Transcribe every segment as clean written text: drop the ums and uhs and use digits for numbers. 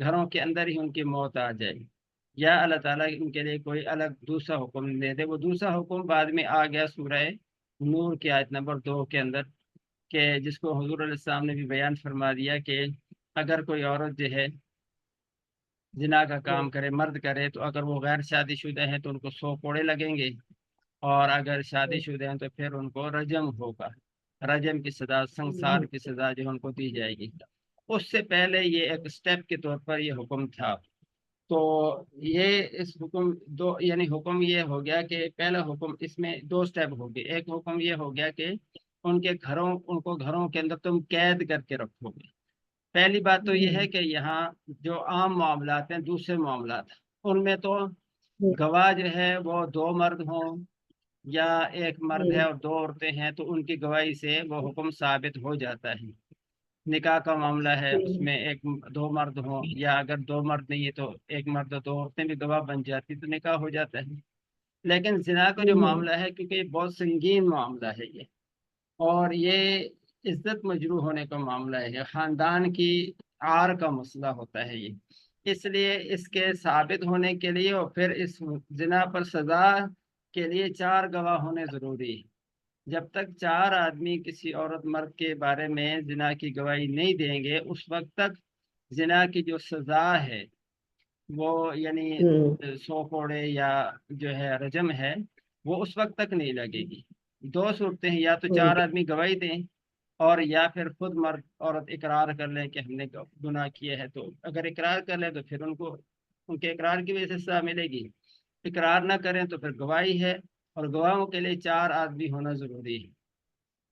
گھروں کے اندر ہی ان کی موت آ جائے، یا اللہ تعالیٰ ان کے لیے کوئی الگ دوسرا حکم دے دے۔ وہ دوسرا حکم بعد میں آ گیا سورہ نور کی آیت نمبر 2 کے اندر، کہ جس کو حضور علیہ السلام نے بھی بیان فرما دیا کہ اگر کوئی عورت جو ہے زنا کا کام کرے، مرد کرے، تو اگر وہ غیر شادی شدہ ہیں تو ان کو 100 کوڑے لگیں گے، اور اگر شادی شدہ ہیں تو پھر ان کو رجم ہوگا، رجم کی سزا، سنسار کی سزا جو ان کو دی جائے گی۔ اس سے پہلے یہ ایک سٹیپ کے طور پر یہ حکم تھا۔ تو یہ اس حکم دو، یعنی حکم یہ ہو گیا کہ پہلا حکم، اس میں 2 سٹیپ ہو گئے۔ ایک حکم یہ ہو گیا کہ ان کو گھروں کے اندر تم قید کر کے رکھو گے۔ پہلی بات تو یہ ہے کہ یہاں جو عام معاملات ہیں، دوسرے معاملات، ان میں تو گواہ جو ہے وہ 2 مرد ہوں یا 1 مرد ہے اور 2 عورتیں ہیں، تو ان کی گواہی سے وہ حکم ثابت ہو جاتا ہے۔ نکاح کا معاملہ ہے، اس میں 2 مرد ہوں، یا اگر 2 مرد نہیں ہے تو 1 مرد اور 2 عورتیں بھی گواہ بن جاتی تو نکاح ہو جاتا ہے۔ لیکن زنا کا جو معاملہ ہے، کیونکہ یہ بہت سنگین معاملہ ہے یہ، اور یہ عزت مجروح ہونے کا معاملہ ہے، خاندان کی عار کا مسئلہ ہوتا ہے یہ، اس لیے اس کے ثابت ہونے کے لیے اور پھر اس زنا پر سزا کے لیے 4 گواہ ہونے ضروری ہے۔ جب تک 4 آدمی کسی عورت مرد کے بارے میں زنا کی گواہی نہیں دیں گے، اس وقت تک زنا کی جو سزا ہے وہ یعنی 100 کوڑے یا جو ہے رجم ہے، وہ اس وقت تک نہیں لگے گی۔ 2 صورتیں ہیں، یا تو 4 آدمی گواہی دیں، اور یا پھر خود مرد عورت اقرار کر لیں کہ ہم نے گناہ کیا ہے۔ تو اگر اقرار کر لیں تو پھر ان کے اقرار کی وجہ سے سزا ملے گی، اقرار نہ کریں تو پھر گواہی ہے، اور گواہوں کے لیے 4 آدمی ہونا ضروری ہے۔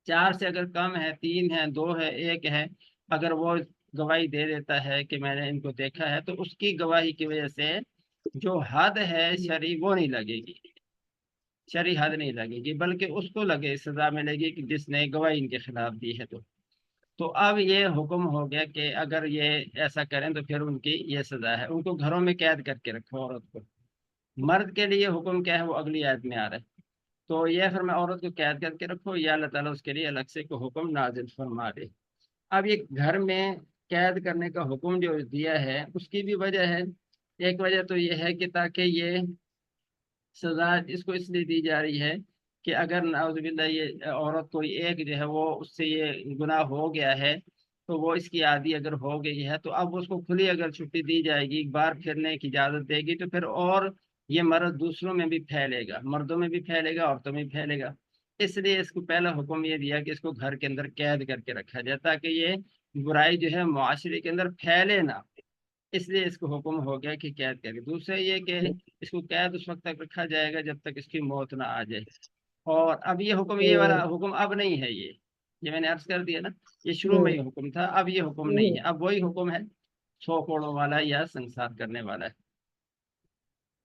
4 سے اگر کم ہے، 3 ہے، 2 ہے، 1 ہے، اگر وہ گواہی دے دیتا ہے کہ میں نے ان کو دیکھا ہے، تو اس کی گواہی کی وجہ سے جو حد ہے شرعی وہ نہیں لگے گی، شرعی حد نہیں لگے گی، بلکہ اس کو لگے سزا ملے گی کہ جس نے گواہی ان کے خلاف دی ہے۔ تو اب یہ حکم ہو گیا کہ اگر یہ ایسا کریں تو پھر ان کی یہ سزا ہے، ان کو گھروں میں قید کر کے رکھو عورت کو۔ مرد کے لیے حکم کیا ہے وہ اگلی آیت میں آ رہا ہے۔ تو یہ فرمایا عورت کو قید کر کے رکھو، یا اللہ تعالیٰ اس کے لیے الگ سے کوئی حکم نازل فرما دے۔ اب یہ گھر میں قید کرنے کا حکم جو دیا ہے اس کی بھی وجہ ہے۔ ایک وجہ تو یہ ہے کہ تاکہ یہ سزا اس کو اس لیے دی جا رہی ہے کہ اگر نعوذ باللہ یہ عورت کوئی ایک جو ہے وہ اس سے یہ گناہ ہو گیا ہے، تو وہ اس کی عادی اگر ہو گئی ہے، تو اب اس کو کھلی اگر چھٹی دی جائے گی، ایک بار پھرنے کی اجازت دے گی، تو پھر اور یہ مرض دوسروں میں بھی پھیلے گا، مردوں میں بھی پھیلے گا، عورتوں میں بھی پھیلے گا۔ اس لیے اس کو پہلا حکم یہ دیا کہ اس کو گھر کے اندر قید کر کے رکھا جائے، تاکہ یہ برائی جو ہے معاشرے کے اندر پھیلے نہ، اس لیے اس کو حکم ہو گیا کہ قید کرے۔ دوسرا یہ کہ اس کو قید اس وقت تک رکھا جائے گا جب تک اس کی موت نہ آ جائے۔ اور اب یہ حکم، یہ والا حکم اب نہیں ہے، یہ میں نے عرض کر دیا نا، یہ شروع میں یہ حکم تھا، اب یہ حکم نہیں ہے، اب وہی حکم ہے 100 کوڑوں والا یا سنسار کرنے والا ہے۔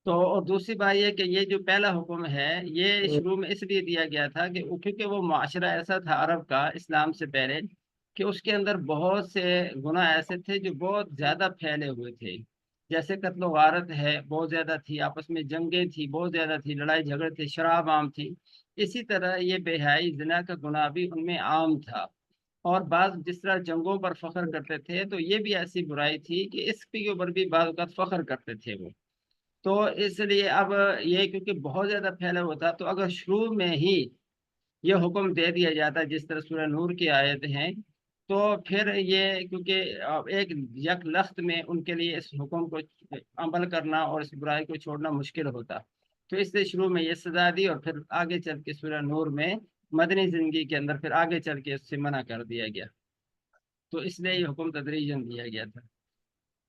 تو اور دوسری بات یہ کہ یہ جو پہلا حکم ہے یہ شروع میں اس لیے دیا گیا تھا کہ کیونکہ وہ معاشرہ ایسا تھا عرب کا اسلام سے پہلے کہ اس کے اندر بہت سے گناہ ایسے تھے جو بہت زیادہ پھیلے ہوئے تھے، جیسے قتل و غارت ہے بہت زیادہ تھی، آپس میں جنگیں تھی بہت زیادہ تھی، لڑائی جھگڑے تھے، شراب عام تھی۔ اسی طرح یہ بے حیائی زنا کا گناہ بھی ان میں عام تھا، اور بعض جس طرح جنگوں پر فخر کرتے تھے تو یہ بھی ایسی برائی تھی کہ اس کے اوپر بھی بعض اوقات فخر کرتے تھے وہ۔ تو اس لیے اب یہ کیونکہ بہت زیادہ پھیلا ہوا تھا، تو اگر شروع میں ہی یہ حکم دے دیا جاتا جس طرح سورہ نور کی آیت ہیں، تو پھر یہ کیونکہ ایک یک لخت میں ان کے لیے اس حکم کو عمل کرنا اور اس برائی کو چھوڑنا مشکل ہوتا، تو اس لیے شروع میں یہ سزا دی، اور پھر آگے چل کے سورہ نور میں مدنی زندگی کے اندر پھر آگے چل کے اس سے منع کر دیا گیا۔ تو اس لیے یہ حکم تدریجاً دیا گیا تھا۔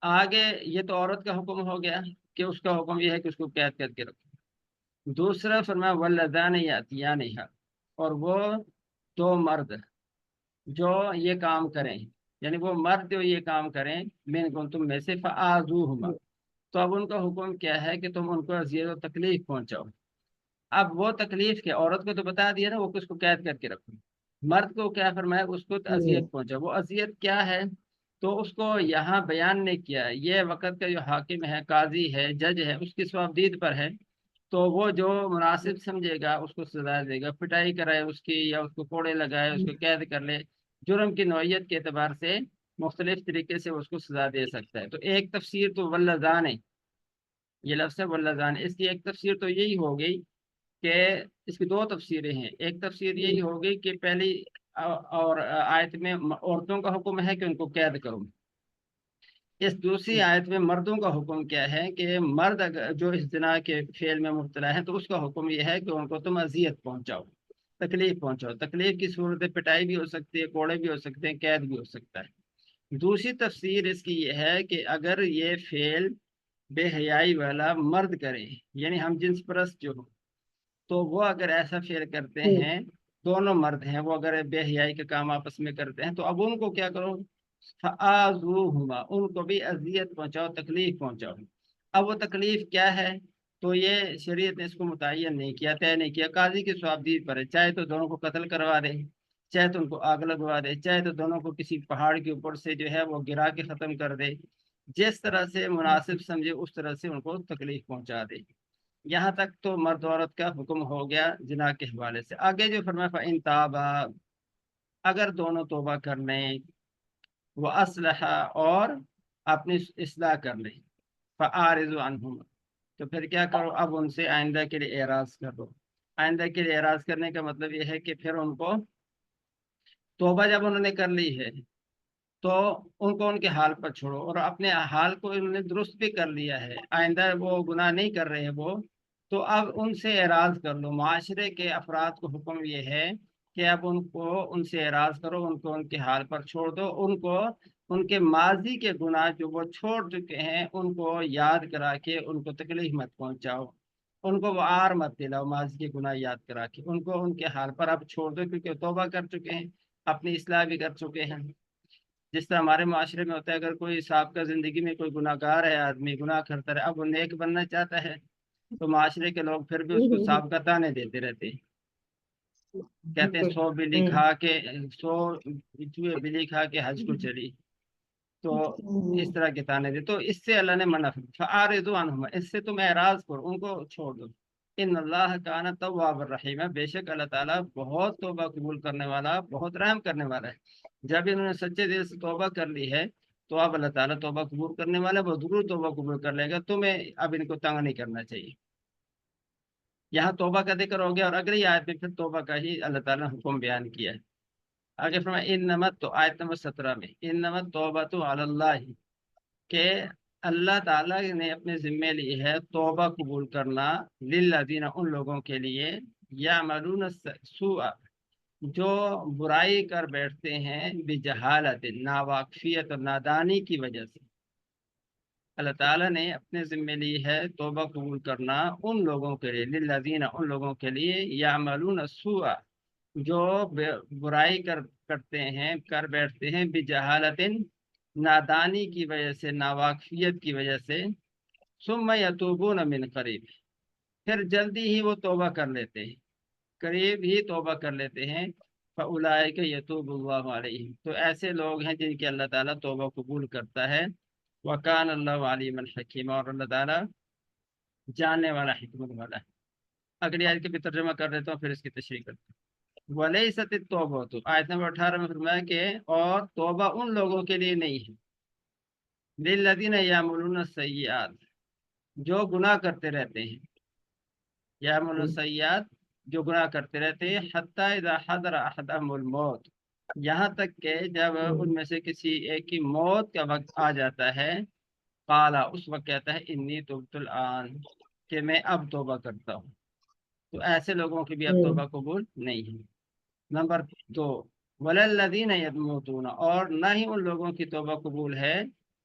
آگے یہ تو عورت کا حکم ہو گیا کہ اس کا حکم یہ ہے کہ اس کو قید کر کے رکھو۔ دوسرا فرمایا واللذان یاتیانھا، اور وہ 2 مرد جو یہ کام کریں، یعنی وہ مرد جو یہ کام کریں منکم تم میں سے، فآذوہما، تو اب ان کا حکم کیا ہے کہ تم ان کو اذیت و تکلیف پہنچاؤ۔ اب وہ تکلیف کیا، عورت کو تو بتا دیا نا وہ کس کو قید کر کے رکھو، مرد کو کیا فرمایا اس کو اذیت پہنچاؤ۔ وہ اذیت کیا ہے تو اس کو یہاں بیان نہیں کیا، یہ وقت کا جو حاکم ہے، قاضی ہے، جج ہے، اس کی ثوابدید پر ہے، تو وہ جو مناسب سمجھے گا اس کو سزا دے گا، پٹائی کرائے اس کی، یا اس کو کوڑے لگائے، اس کو قید کر لے، جرم کی نوعیت کے اعتبار سے مختلف طریقے سے اس کو سزا دے سکتا ہے۔ تو ایک تفسیر تو واللذان ہے، یہ لفظ ہے واللذان، اس کی ایک تفسیر تو یہی ہو گئی کہ اس کی دو تفسیریں ہیں۔ ایک تفسیر یہی ہوگی کہ پہلی اور آیت میں عورتوں کا حکم ہے کہ ان کو قید کرو، اس دوسری آیت میں مردوں کا حکم کیا ہے کہ مرد جو اس زنا کے فعل میں مبتلا ہے تو اس کا حکم یہ ہے کہ ان کو تم اذیت پہنچاؤ، تکلیف پہنچاؤ۔ تکلیف کی صورت پٹائی بھی ہو سکتی ہے، کوڑے بھی ہو سکتے ہیں، قید بھی ہو سکتا ہے۔ دوسری تفسیر اس کی یہ ہے کہ اگر یہ فعل بے حیائی والا مرد کرے، یعنی ہم جنس پرست جو ہو، تو وہ اگر ایسا فعل کرتے ہیں، دونوں مرد ہیں، وہ اگر بے حیائی کا کام آپس میں کرتے ہیں تو اب ان کو کیا کرو، فآذوہما، ان کو بھی اذیت پہنچاؤ، تکلیف پہنچاؤ۔ اب وہ تکلیف کیا ہے، تو یہ شریعت نے اس کو متعین نہیں کیا، طے نہیں کیا، قاضی کی صوابدید پر ہے، چاہے تو دونوں کو قتل کروا دے، چاہے تو ان کو آگ لگوا دے، چاہے تو دونوں کو کسی پہاڑ کے اوپر سے جو ہے وہ گرا کے ختم کر دے، جس طرح سے مناسب سمجھے اس طرح سے ان کو تکلیف پہنچا دے۔ یہاں تک تو مرد عورت کا حکم ہو گیا جنا کے حوالے سے۔ آگے جو فرمایا فَإِن تَابَا، اگر دونوں توبہ کر لیں، وہ اسلحہ، اور اپنی اصلاح کر لیں، فَأَعْرِضُوا عَنْهُمْ، تو پھر کیا کرو، اب ان سے آئندہ کے لیے اعراض کر دو۔ آئندہ کے لیے اعراض کرنے کا مطلب یہ ہے کہ پھر ان کو توبہ جب انہوں نے کر لی ہے تو ان کو ان کے حال پر چھوڑو، اور اپنے حال کو انہوں نے درست بھی کر لیا ہے، آئندہ وہ گناہ نہیں کر رہے وہ، تو اب ان سے اعراض کر لو۔ معاشرے کے افراد کو حکم یہ ہے کہ اب ان کو ان سے اعراض کرو، ان کو ان کے حال پر چھوڑ دو، ان کو ان کے ماضی کے گناہ جو وہ چھوڑ چکے ہیں ان کو یاد کرا کے ان کو تکلیف مت پہنچاؤ، ان کو وہ آر مت دلاؤ، ماضی کے گناہ یاد کرا کے ان کو ان کے حال پر اب چھوڑ دو، کیونکہ توبہ کر چکے ہیں، اپنی اصلاح بھی کر چکے ہیں۔ جس طرح ہمارے معاشرے میں ہوتا ہے، اگر کوئی سابقہ زندگی میں کوئی گناہ گار ہے، آدمی گناہ کرتا رہے، اب وہ نیک بننا چاہتا ہے تو معاشرے کے لوگ پھر بھی اس کو سابقہ تانے دیتے رہتے ہیں، کہتے ہیں 100 بلی کھا کے 100 بلی کھا کے حج کو چلی، تو اس طرح کے تانے دے، تو اس سے اللہ نے منع فرمایا فَأَعْرِضُوا عَنْهُمْ، اس سے تم اعراض کرو، ان کو چھوڑ دو۔ ان اللہ کان تواب الرحیم، بے شک اللہ تعالیٰ بہت توبہ قبول کرنے والا، بہت رحم کرنے والا ہے۔ جب انہوں نے سچے دل سے توبہ کر لی ہے تو اب اللہ تعالیٰ توبہ قبول کرنے والا، وہ ضرور توبہ قبول کر لے گا، تمہیں اب ان کو تنگ نہیں کرنا چاہیے۔ یہاں توبہ کا ذکر ہو گیا، اور اگلی آیت میں پھر توبہ کا ہی اللہ تعالیٰ نے حکم بیان کیا ہے۔ آگے فرمایا انما، تو آیت نمبر 17 میں انما التوبۃ علی اللہ، کہ اللہ تعالیٰ نے اپنے ذمے لی ہے توبہ قبول کرنا، للذین، ان لوگوں کے لیے، یعملون السوء، جو برائی کر بیٹھتے ہیں، بجہالت، ناواقفیت اور نادانی کی وجہ سے۔ اللہ تعالیٰ نے اپنے ذمے لی ہے توبہ قبول کرنا ان لوگوں کے لیے، للذین، ان لوگوں کے لیے، یعملون السوء، جو برائی کرتے ہیں، کر بیٹھتے ہیں، بجہالت، نادانی کی وجہ سے، ناواقفیت کی وجہ سے، ثم یتوبون من قریب، پھر جلدی ہی وہ توبہ کر لیتے ہیں، قریب ہی توبہ کر لیتے ہیں، فاولئک یتوب اللہ علیہم، تو ایسے لوگ ہیں جن کی اللہ تعالیٰ توبہ قبول کرتا ہے۔ وکان اللہ علیما حکیما، اور اللہ تعالیٰ جاننے والا، حکمت والا ہے۔ اگلی آیت کے بھی ترجمہ کر دیتا ہوں، پھر اس کی تشریح کرتا ہوں۔ ولیست التوبۃ، آیت نمبر 18 میں فرمایا کہ اور توبہ ان لوگوں کے لیے نہیں ہے، للذین یعملون السیئات، جو گناہ کرتے رہتے ہیں، یعملون السیئات، جو گناہ کرتے رہتے ہیں، حتی اذا حضر احدهم الموت، یہاں تک کہ جب ان میں سے کسی ایک کی موت کا وقت آ جاتا ہے، قالا، اس وقت کہتا ہے، انی تبت الآن، کہ میں اب توبہ کرتا ہوں، تو ایسے لوگوں کی بھی اب توبہ قبول نہیں ہے۔ نمبر 2، وللذین یموتون، اور نہ ہی ان لوگوں کی توبہ قبول ہے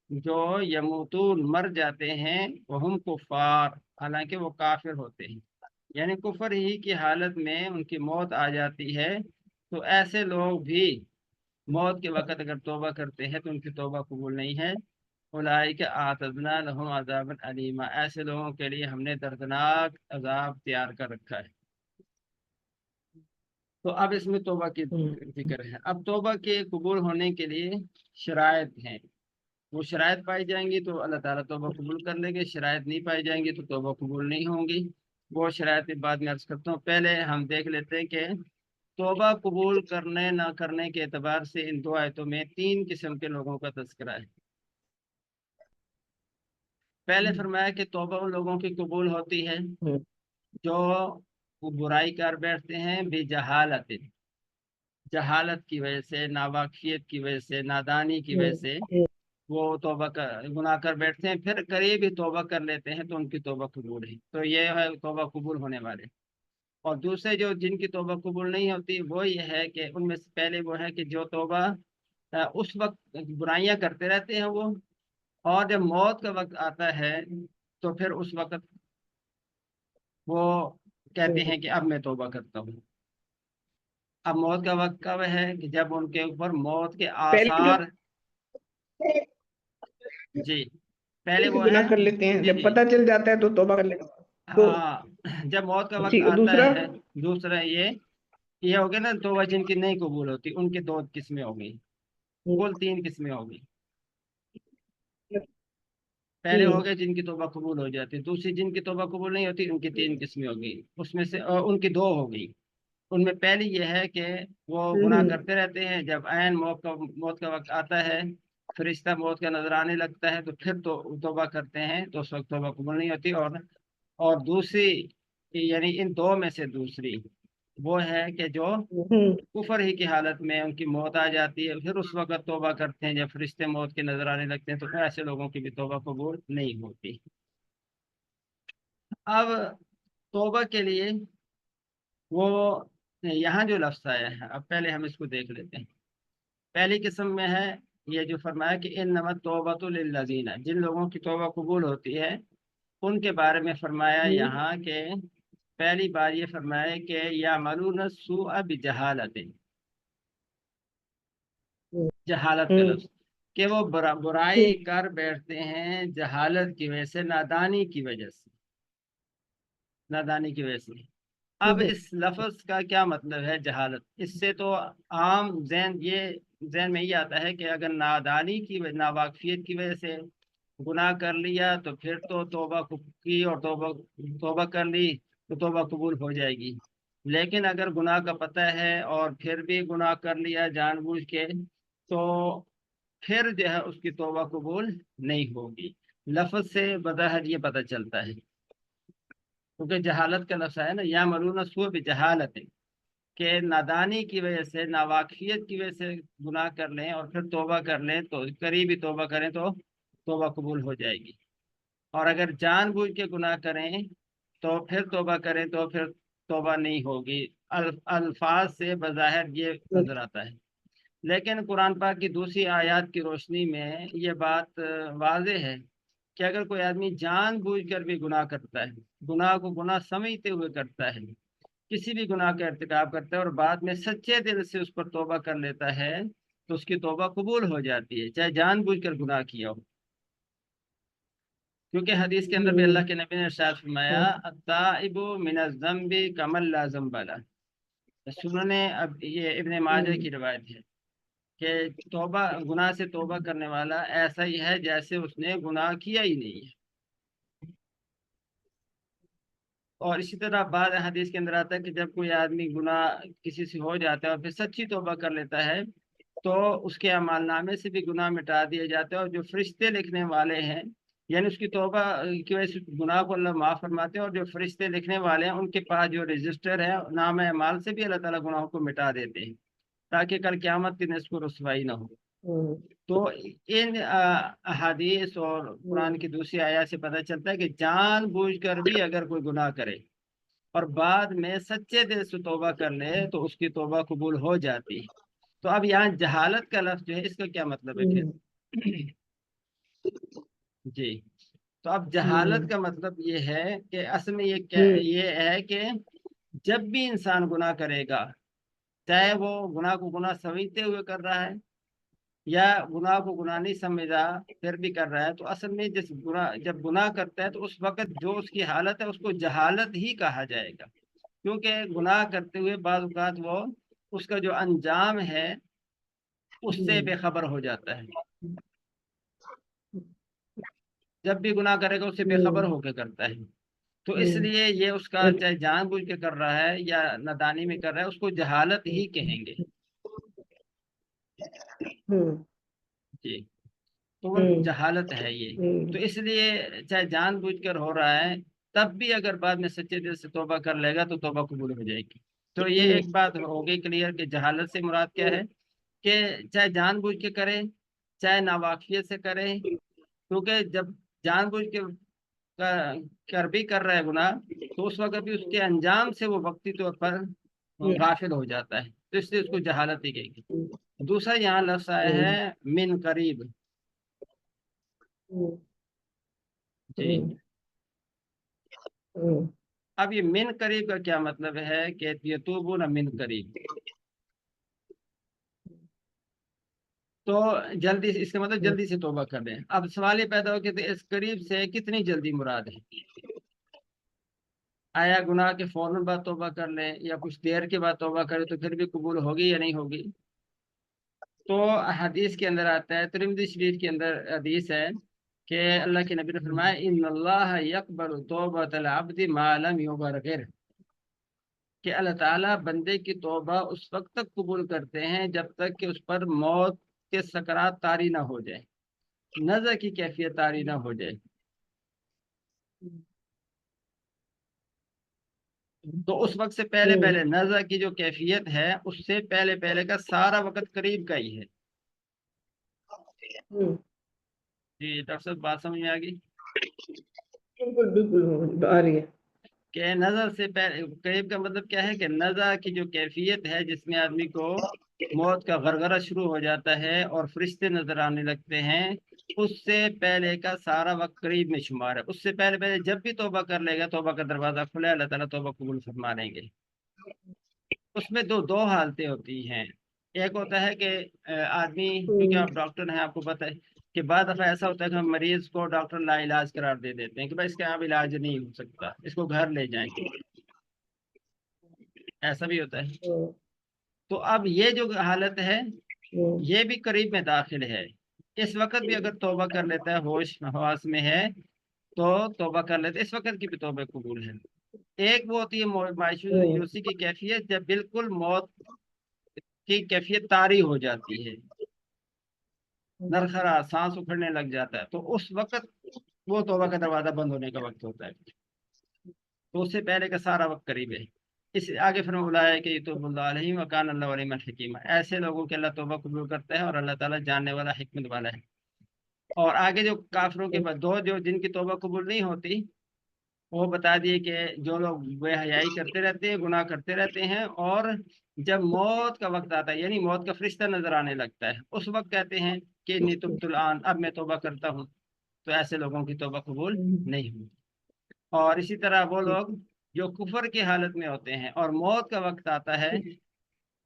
جو یموتون، مر جاتے ہیں، وہم کفار، حالانکہ وہ کافر ہوتے ہیں، یعنی کفر ہی کی حالت میں ان کی موت آ جاتی ہے، تو ایسے لوگ بھی موت کے وقت اگر توبہ کرتے ہیں تو ان کی توبہ قبول نہیں ہے۔ اولئک اعتدنا لهم عذابا علیما، ایسے لوگوں کے لیے ہم نے دردناک عذاب تیار کر رکھا ہے۔ تو اب اس میں توبہ کی ذکر ہے۔ اب توبہ کے قبول ہونے کے لیے شرائط ہیں، وہ شرائط پائی جائیں گی تو اللہ تعالیٰ توبہ قبول کر لیں گے، شرائط نہیں پائی جائیں گی تو توبہ قبول نہیں ہوں گی۔ وہ شرائط بعد میں عرض کرتا ہوں، پہلے ہم دیکھ لیتے ہیں کہ توبہ قبول کرنے نہ کرنے کے اعتبار سے ان دو آیتوں میں تین قسم کے لوگوں کا تذکرہ ہے۔ پہلے فرمایا کہ توبہ ان لوگوں کی قبول ہوتی ہے جو برائی کر بیٹھتے ہیں بے جہالت، جہالت کی وجہ سے، ناواقفیت کی وجہ سے، نادانی کی وجہ سے وہ توبہ گناہ کر بیٹھتے ہیں، پھر قریب ہی توبہ کر لیتے ہیں تو ان کی توبہ قبول ہے، تو یہ ہے توبہ قبول ہونے والے۔ اور دوسرے جو جن کی توبہ قبول نہیں ہوتی وہ یہ ہے کہ ان میں سے پہلے وہ ہے کہ جو توبہ اس وقت برائیاں کرتے رہتے ہیں وہ، اور جب موت کا وقت آتا ہے تو پھر اس وقت وہ کہتے ہیں کہ اب میں توبہ کرتا ہوں۔ اب موت کا وقت کب ہے کہ جب ان کے اوپر موت کے پہلے جو آثار، جی پہلے وہ ہے، گناہ کر لیتے ہیں، جی جب جی پتہ چل جاتا ہے تو توبہ کر لیتے ہیں تو ہاں جب موت کا وقت جی، اور آتا دوسرا ہے۔ دوسرا یہ ہو گیا نا، توبہ جن کی نہیں قبول ہوتی ان کی دو قسمیں ہو گئی، کل تین قسمیں ہو گئی۔ پہلے ہو گئے جن کی توبہ قبول ہو جاتی، دوسری جن کی توبہ قبول نہیں ہوتی ان کی تین قسمیں ہو گئی، اس میں سے ان کی دو ہو گئی۔ ان میں پہلی یہ ہے کہ وہ گناہ کرتے رہتے ہیں، جب عین موت کا وقت آتا ہے، فرشتہ موت کا نظر آنے لگتا ہے تو پھر تو توبہ کرتے ہیں تو اس وقت توبہ قبول نہیں ہوتی۔ اور دوسری یعنی ان دو میں سے دوسری وہ ہے کہ جو کفر ہی کی حالت میں ان کی موت آ جاتی ہے، پھر اس وقت توبہ کرتے ہیں جب فرشتے موت کے نظر آنے لگتے ہیں، تو پھر ایسے لوگوں کی بھی توبہ قبول نہیں ہوتی۔ اب توبہ کے لیے وہ یہاں جو لفظ آیا ہے، اب پہلے ہم اس کو دیکھ لیتے ہیں۔ پہلی قسم میں ہے یہ جو فرمایا کہ انما التوبۃ للذین، جن لوگوں کی توبہ قبول ہوتی ہے ان کے بارے میں فرمایا یہاں کہ پہلی بار یہ فرمایا کہ یعملون السوء بجہالت، جہالت کا لفظ کہ وہ برائی کر بیٹھتے ہیں جہالت کی وجہ سے، نادانی کی وجہ سے، نادانی کی وجہ سے۔ اب اس لفظ کا کیا مطلب ہے جہالت؟ اس سے تو عام ذہن میں یہ آتا ہے کہ اگر نادانی کی ناواقفیت کی وجہ سے گناہ کر لیا تو پھر تو توبہ کی اور توبہ کر لی تو توبہ قبول ہو جائے گی، لیکن اگر گناہ کا پتہ ہے اور پھر بھی گناہ کر لیا جان بوجھ کے تو پھر جو ہے اس کی توبہ قبول نہیں ہوگی۔ لفظ سے بظاہر یہ پتہ چلتا ہے، کیونکہ جہالت کا لفظ ہے نا، یا مرون سو بجہالت، کہ نادانی کی وجہ سے، ناواقفیت کی وجہ سے گناہ کر لیں اور پھر توبہ کر لیں تو قریبی توبہ کریں تو توبہ قبول ہو جائے گی، اور اگر جان بوجھ کے گناہ کریں تو پھر توبہ کریں تو پھر توبہ نہیں ہوگی۔ الفاظ سے بظاہر یہ نظر آتا ہے، لیکن قرآن پاک کی دوسری آیات کی روشنی میں یہ بات واضح ہے کہ اگر کوئی آدمی جان بوجھ کر بھی گناہ کرتا ہے، گناہ کو گناہ سمجھتے ہوئے کرتا ہے، کسی بھی گناہ کا ارتکاب کرتا ہے اور بعد میں سچے دل سے اس پر توبہ کر لیتا ہے تو اس کی توبہ قبول ہو جاتی ہے، چاہے جان بوجھ کر گناہ کیا ہو، کیونکہ حدیث کے اندر بھی اللہ کے نبی نے ارشاد فرمایا التائب من الذنب کمن لا ذنب لہ۔ سنن اب یہ ابن ماجہ کی روایت ہے کہ توبہ، گناہ سے توبہ کرنے والا ایسا ہی ہے جیسے اس نے گناہ کیا ہی نہیں ہے۔ اور اسی طرح بعض حدیث کے اندر آتا ہے کہ جب کوئی آدمی گناہ کسی سے ہو جاتا ہے اور پھر سچی توبہ کر لیتا ہے تو اس کے اعمال نامے سے بھی گناہ مٹا دیے جاتے ہیں، اور جو فرشتے لکھنے والے ہیں یعنی اس کی توبہ کی وجہ سے گناہ کو اللہ معاف فرماتے ہیں، اور جو فرشتے لکھنے والے ہیں ان کے پاس جو رجسٹر ہے نام اعمال سے بھی اللہ تعالیٰ گناہوں کو مٹا دیتے ہیں تاکہ کل قیامت کے دن اس کو رسوائی نہ ہو۔ تو ان احادیث اور قرآن کی دوسری آیات سے پتہ چلتا ہے کہ جان بوجھ کر بھی اگر کوئی گناہ کرے اور بعد میں سچے دل سے توبہ کر لے تو اس کی توبہ قبول ہو جاتی ہے۔ تو اب یہاں جہالت کا لفظ جو ہے اس کا کیا مطلب ہے پھر؟ جی، تو اب جہالت کا مطلب یہ ہے کہ اصل میں یہ ہے کہ جب بھی انسان گناہ کرے گا، چاہے وہ گناہ کو گناہ سمجھتے ہوئے کر رہا ہے یا گناہ کو گناہ نہیں سمجھا پھر بھی کر رہا ہے، تو اصل میں جب گناہ کرتا ہے تو اس وقت جو اس کی حالت ہے اس کو جہالت ہی کہا جائے گا، کیونکہ گناہ کرتے ہوئے بعض اوقات وہ اس کا جو انجام ہے اس سے بے خبر ہو جاتا ہے، جب بھی گناہ کرے گا اس سے بے خبر ہو کے کرتا ہے۔ تو اس لیے یہ اس کا چاہے جان بوجھ کے کر رہا ہے یا نادانی میں کر رہا ہے، اس کو جہالت ہی کہیں گے جی، تو وہ جہالت ہے یہ۔ تو اس لیے چاہے جان بوجھ کر ہو رہا ہے، تب بھی اگر بعد میں سچے دل سے توبہ کر لے گا تو توبہ قبول ہو جائے گی۔ تو یہ ایک بات ہو گئی کلیئر کہ جہالت سے مراد کیا ہے، کہ چاہے جان بوجھ کے کرے چاہے ناواقفیت سے کرے، کیونکہ جب جان بوجھ کے کر بھی کر رہا ہے گناہ، تو اس وقت بھی اس کے انجام سے وہ وقتی طور پر غافل ہو جاتا ہے، تو اس لیے اس کو جہالت ہی کہے گی۔ دوسرا یہاں لفظ آیا ہے من قریب جی۔ اب یہ من قریب کا کیا مطلب ہے کہ یتوبون من قریب، تو جلدی سے، اس کا مطلب جلدی سے توبہ کر دیں۔ اب سوال یہ پیدا ہو کہ اس قریب سے کتنی جلدی مراد ہے؟ آیا گناہ کے فوراً بعد توبہ کر لیں یا کچھ دیر کے بعد توبہ کرے تو پھر بھی قبول ہوگی یا نہیں ہوگی؟ تو حدیث کے اندر آتا ہے، ترمذی شریف کے اندر حدیث ہے کہ اللہ کے نبی نے فرمایا ان اللہ یقبل توبۃ العبد ما لم یغرغر، کہ اللہ تعالیٰ بندے کی توبہ اس وقت تک قبول کرتے ہیں جب تک کہ اس پر موت کے سکرات طاری نہ ہو جائے، نزع کی کیفیت طاری نہ ہو جائے۔ تو اس وقت سے پہلے پہلے نزع کی جو کیفیت ہے، اس سے پہلے پہلے کا سارا وقت قریب کا ہی ہے۔ جی ڈاکٹر صاحب بات سمجھ میں آ گئی؟ بالکل آ رہی ہے کہ نظر سے قریب کا مطلب کیا ہے، کہ نظر کی جو کیفیت ہے جس میں آدمی کو موت کا غرغرہ شروع ہو جاتا ہے اور فرشتے نظر آنے لگتے ہیں، اس سے پہلے کا سارا وقت قریب میں شمار ہے۔ اس سے پہلے پہلے جب بھی توبہ کر لے گا، توبہ کا دروازہ کھلا ہے، اللہ تعالیٰ توبہ قبول فرما لیں گے۔ اس میں دو حالتیں ہوتی ہیں۔ ایک ہوتا ہے کہ آدمی، کیونکہ آپ ڈاکٹر ہیں، آپ کو پتہ ہے کہ بعض دفعہ ایسا ہوتا ہے کہ ہم مریض کو ڈاکٹر لا علاج قرار دے دیتے ہیں کہ بھائی اس کا اب علاج نہیں ہو سکتا، اس کو گھر لے جائیں، ایسا بھی ہوتا ہے۔ تو اب یہ جو حالت ہے یہ بھی قریب میں داخل ہے۔ اس وقت بھی اگر توبہ کر لیتا ہے، ہوش حواس میں ہے تو توبہ کر لیتا ہے، اس وقت کی بھی توبہ قبول ہے۔ ایک وہ ہوتی ہے مایوسی کی کیفیت، جب بالکل موت کی کیفیت طاری ہو جاتی ہے، نرخرا سانس اکھڑنے لگ جاتا ہے، تو اس وقت وہ توبہ کا دروازہ بند ہونے کا وقت ہوتا ہے، تو اس سے پہلے کا سارا وقت قریب ہے۔ اس آگے فرمایا ہے کہ یتوب اللہ علیہم وکان اللہ علیم الحکیم، ایسے لوگوں کے اللہ توبہ قبول کرتا ہے اور اللہ تعالیٰ جاننے والا، حکمت والا ہے۔ اور آگے جو کافروں کے بعد جو جن کی توبہ قبول نہیں ہوتی، وہ بتا دیے کہ جو لوگ بے حیائی کرتے رہتے ہیں، گناہ کرتے رہتے ہیں، اور جب موت کا وقت آتا ہے، یعنی موت کا فرشتہ نظر آنے لگتا ہے، اس وقت کہتے ہیں کہ انی تبت الآن، اب میں توبہ کرتا ہوں، تو ایسے لوگوں کی توبہ قبول نہیں ہوئی۔ اور اسی طرح وہ لوگ جو کفر کی حالت میں ہوتے ہیں اور موت کا وقت آتا ہے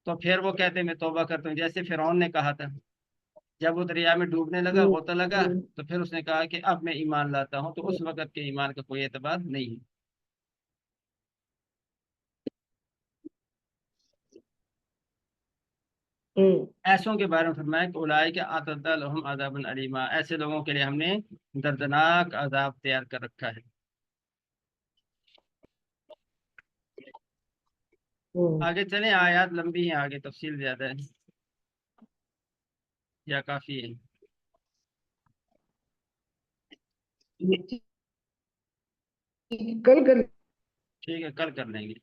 تو پھر وہ کہتے ہیں میں توبہ کرتا ہوں، جیسے فرعون نے کہا تھا جب وہ دریا میں ڈوبنے لگا، غوطہ لگا، تو پھر اس نے کہا کہ اب میں ایمان لاتا ہوں، تو اس وقت کے ایمان کا کوئی اعتبار نہیں ہے۔ ایسوں کے بارے میں فرمایا کہ اولئک اعتدنا لهم عذابا الیما، ایسے لوگوں کے لیے ہم نے دردناک عذاب تیار کر رکھا ہے۔ آگے چلیں، آیات لمبی ہیں، آگے تفصیل زیادہ ہے، یا کافی ہے؟ کل کر ٹھیک ہے، کل کر لیں گے۔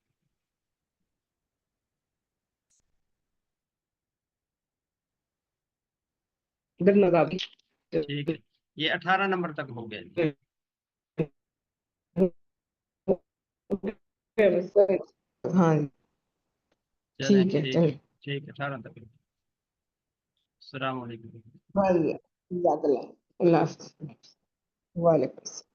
ٹھیک ہے، یہ 18 نمبر تک ہو گیا جی۔ ہاں چلیں ٹھیک ہے ٹھیک ہے، چلیں ٹھیک ہے، 18 تک۔ السلام علیکم۔ اللہ حافظ۔ وعلیکم السلام۔